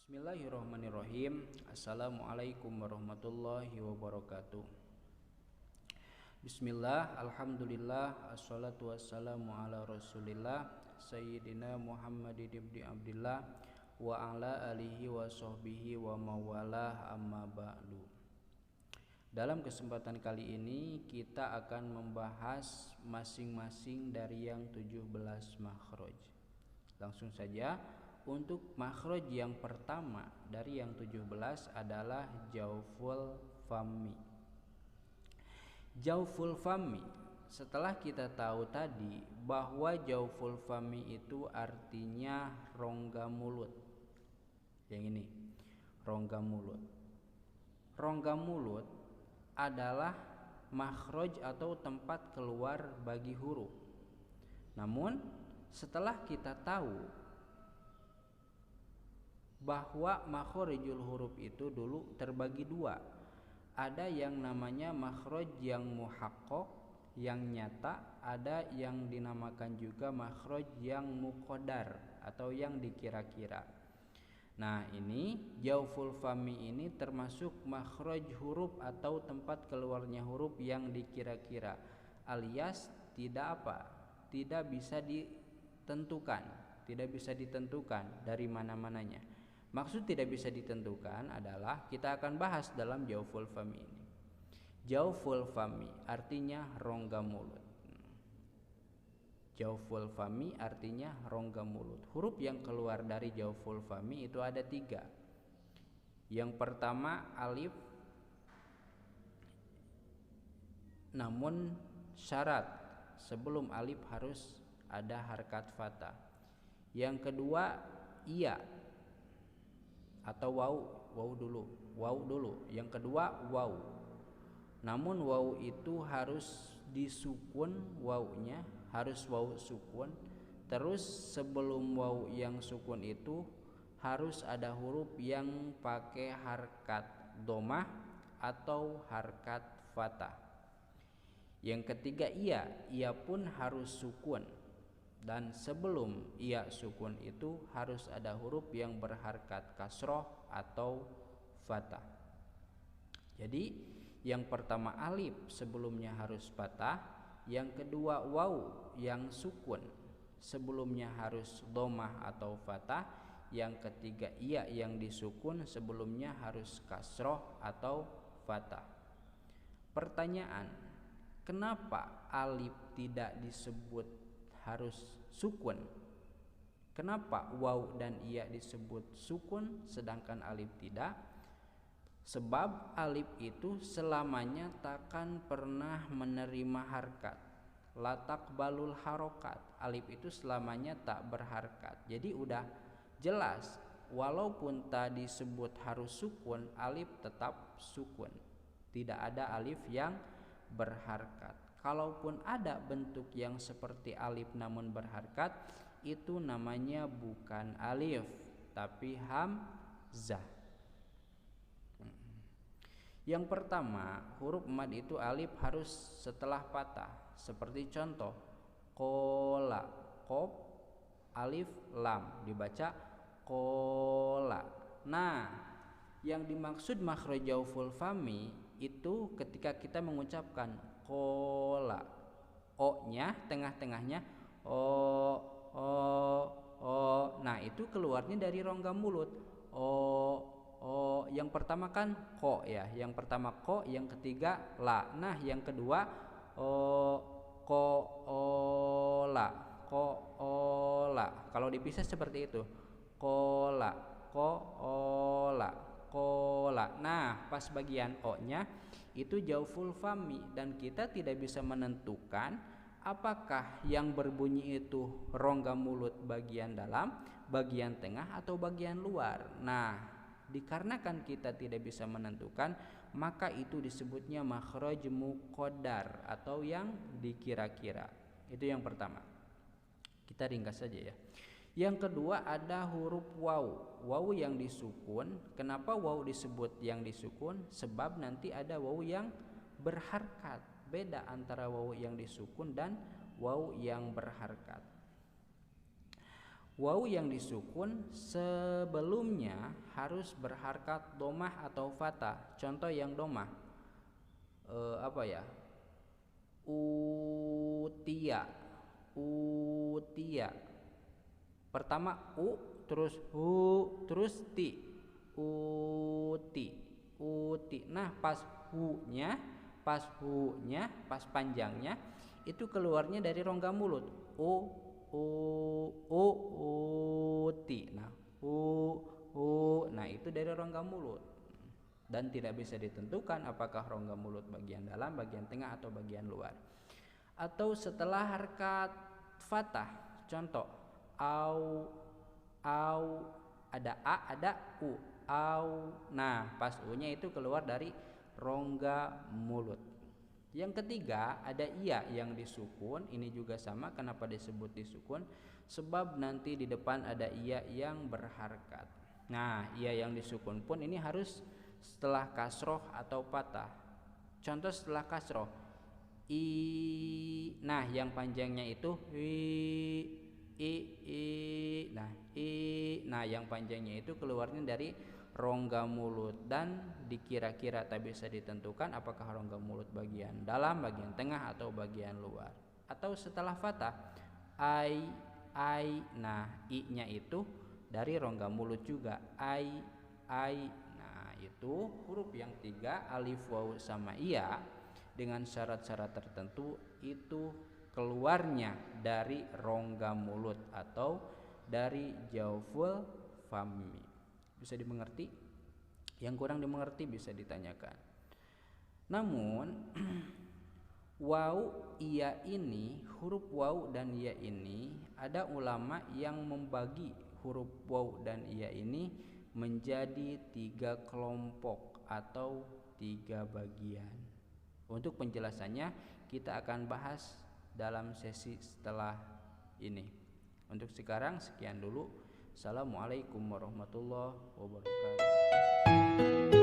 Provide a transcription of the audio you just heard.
Bismillahirrahmanirrahim. Assalamualaikum warahmatullahi wabarakatuh. Bismillah, alhamdulillah, assalatu wassalamu ala rasulillah Sayyidina Muhammadin ibni Abdillah wa ala alihi wa sahbihi wa mawalah, amma ba'du. Dalam kesempatan kali ini kita akan membahas masing-masing dari yang 17 makhraj. Langsung saja, untuk makhraj yang pertama dari yang 17 adalah jauful fami. Jauful fami, setelah kita tahu tadi bahwa jauful fami itu artinya rongga mulut. Yang ini, rongga mulut. Rongga mulut adalah makhraj atau tempat keluar bagi huruf. Namun setelah kita tahu bahwa makhrijul huruf itu dulu terbagi dua. Ada yang namanya makhraj yang muhaqqaq, yang nyata, ada yang dinamakan juga makhraj yang muqaddar atau yang dikira-kira. Nah, ini jauful fami ini termasuk makhraj huruf atau tempat keluarnya huruf yang dikira-kira, alias tidak bisa ditentukan dari mana-mananya. Maksud tidak bisa ditentukan adalah kita akan bahas dalam jauful fami ini. Jauful fami artinya rongga mulut. Jauful fami artinya rongga mulut. Huruf yang keluar dari jauful fami itu ada 3. Yang pertama alif, namun syarat sebelum alif harus ada harkat fathah. Yang kedua iya atau waw dulu. Yang kedua waw. Namun waw itu harus disukun, wawnya harus waw sukun. Terus sebelum waw yang sukun itu harus ada huruf yang pakai harkat domah atau harkat fathah. Yang ketiga ia pun harus sukun. Dan sebelum ia sukun itu harus ada huruf yang berharkat kasroh atau fathah. Jadi yang pertama alif sebelumnya harus fathah, yang kedua waw yang sukun sebelumnya harus domah atau fathah, yang ketiga ia yang disukun sebelumnya harus kasroh atau fathah. Pertanyaan, kenapa alif tidak disebut harus sukun? Kenapa waw dan iya disebut sukun sedangkan alif tidak? Sebab alif itu selamanya takkan pernah menerima harkat. La taqbalul harokat. Alif itu selamanya tak berharkat. Jadi udah jelas, walaupun tadi disebut harus sukun, alif tetap sukun. Tidak ada alif yang berharkat. Kalaupun ada bentuk yang seperti alif namun berharkat, itu namanya bukan alif tapi hamzah. Yang pertama, huruf mad itu alif harus setelah patah. Seperti contoh, qola, qaf, alif, lam, dibaca qola. Nah, yang dimaksud makhraj jauful fami itu ketika kita mengucapkan qola, o-nya tengah-tengahnya o. Nah, itu keluarnya dari rongga mulut. Yang pertama kan ko ya, yang pertama ko, yang ketiga la. Nah, yang kedua qola. Kalau dipisah seperti itu. Qola. Nah, pas bagian o-nya itu jauful fami dan kita tidak bisa menentukan apakah yang berbunyi itu rongga mulut bagian dalam, bagian tengah atau bagian luar. Nah, dikarenakan kita tidak bisa menentukan, maka itu disebutnya makhraj muqaddar atau yang dikira-kira. Itu yang pertama. Kita ringkas saja ya. Yang kedua ada huruf waw. Waw yang disukun. Kenapa waw disebut yang disukun? Sebab nanti ada waw yang berharkat. Beda antara waw yang disukun dan waw yang berharkat. Wawu yang disukun sebelumnya harus berharkat domah atau fathah. Contoh yang domah apa ya? Utia, utia. Pertama u, terus hu, terus ti, uti, uti. Nah pas pas panjangnya itu keluarnya dari rongga mulut. Uti. Nah nah itu dari rongga mulut dan tidak bisa ditentukan apakah rongga mulut bagian dalam, bagian tengah atau bagian luar. Atau setelah harkat fathah, contoh au, ada a, ada u, au. Nah pas u nya itu keluar dari rongga mulut. Yang ketiga ada iya yang disukun. Ini juga sama. Kenapa disebut disukun? Sebab nanti di depan ada iya yang berharkat. Nah iya yang disukun pun ini harus setelah kasroh atau patah. Contoh setelah kasroh i, nah yang panjangnya itu nah yang panjangnya itu keluarnya dari rongga mulut dan dikira-kira tak bisa ditentukan apakah rongga mulut bagian dalam, bagian tengah atau bagian luar. Atau setelah fathah ai, nah i nya itu dari rongga mulut juga, ai. Nah itu huruf yang tiga, alif, waw sama iya, dengan syarat-syarat tertentu itu keluarnya dari rongga mulut atau dari jauful fami. Bisa dimengerti? Yang kurang dimengerti bisa ditanyakan. Namun waw iya ini, huruf waw dan iya ini, ada ulama yang membagi huruf waw dan iya ini menjadi 3 kelompok atau 3 bagian. Untuk penjelasannya kita akan bahas dalam sesi setelah ini. Untuk sekarang sekian dulu. Assalamualaikum warahmatullahi wabarakatuh.